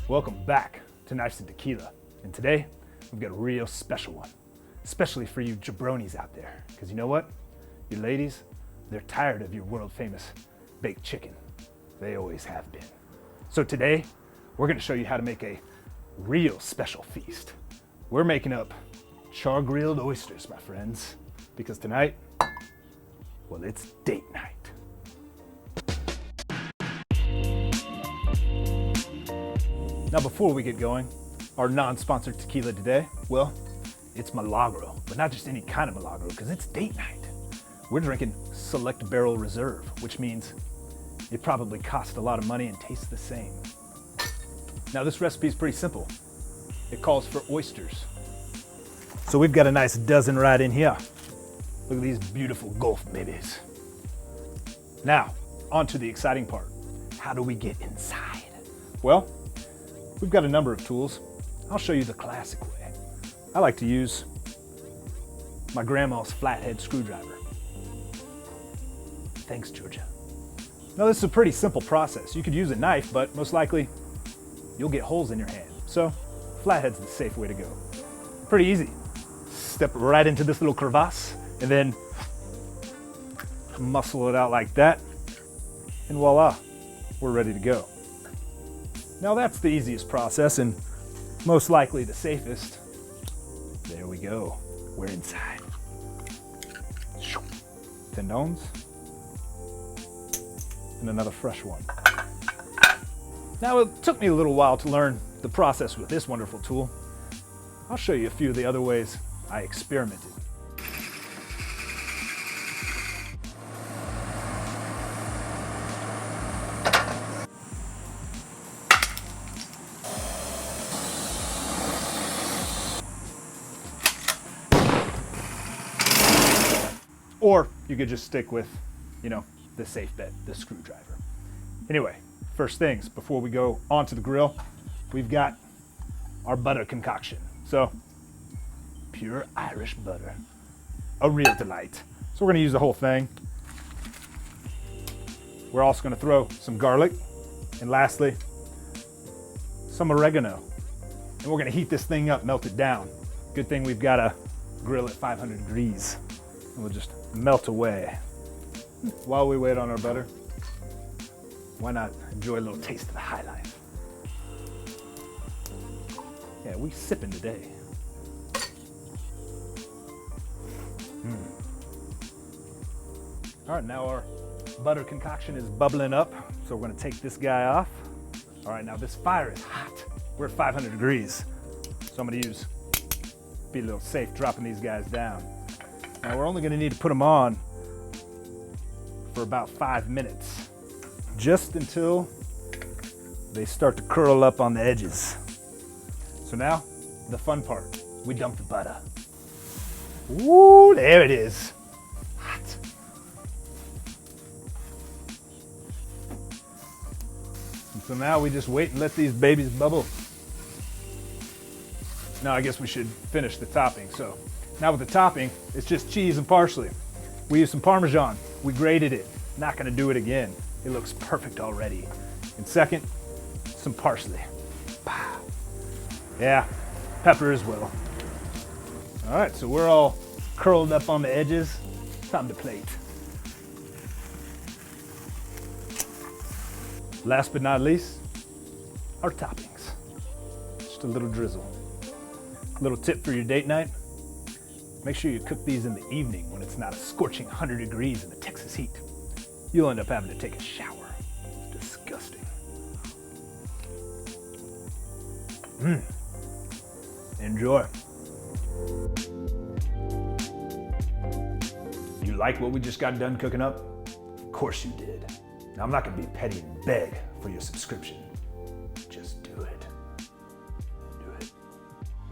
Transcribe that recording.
Welcome back to Knives and Tequila. And today, we've got a real special one, especially for you jabronis out there. Because you know what? You ladies, they're tired of your world famous baked chicken. They always have been. So today, we're gonna show you how to make a real special feast. We're making up char-grilled oysters, my friends. Because tonight, well, it's date night. Now before we get going, our non-sponsored tequila today, well, it's Milagro, but not just any kind of Milagro, because it's date night. We're drinking Select Barrel Reserve, which means it probably costs a lot of money and tastes the same. Now this recipe is pretty simple. It calls for oysters. So we've got a nice dozen right in here. Look at these beautiful Gulf babies. Now, on to the exciting part. How do we get inside? Well, we've got a number of tools. I'll show you the classic way. I like to use my grandma's flathead screwdriver. Thanks, Georgia. Now this is a pretty simple process. You could use a knife, but most likely you'll get holes in your hand. So flathead's the safe way to go. Pretty easy. Step right into this little crevasse and then muscle it out like that. And voila, we're ready to go. Now that's the easiest process and most likely the safest. There we go, we're inside. Tendons, and another fresh one. Now it took me a little while to learn the process with this wonderful tool. I'll show you a few of the other ways I experimented. Or you could just stick with, the safe bet, the screwdriver. Anyway, first things, before we go onto the grill, we've got our butter concoction. So, pure Irish butter, a real delight. So we're gonna use the whole thing. We're also gonna throw some garlic, and lastly, some oregano. And we're gonna heat this thing up, melt it down. Good thing we've got a grill at 500 degrees. And we'll just melt away. While we wait on our butter, why not enjoy a little taste of the high life? Yeah, we sipping today. All right, now our butter concoction is bubbling up, so we're gonna take this guy off. All right, now this fire is hot. We're at 500 degrees, so I'm gonna be a little safe dropping these guys down. Now we're only gonna need to put them on for about 5 minutes, just until they start to curl up on the edges. So now, the fun part, we dump the butter. Woo, there it is, hot. And so now we just wait and let these babies bubble. Now I guess we should finish the topping. So now with the topping, it's just cheese and parsley. We used some Parmesan, we grated it. Not gonna do it again. It looks perfect already. And second, some parsley. Yeah, pepper as well. All right, so we're all curled up on the edges. Time to plate. Last but not least, our toppings. Just a little drizzle. Little tip for your date night. Make sure you cook these in the evening when it's not a scorching 100 degrees in the Texas heat. You'll end up having to take a shower. Disgusting. Enjoy. You like what we just got done cooking up? Of course you did. Now I'm not gonna be petty and beg for your subscription.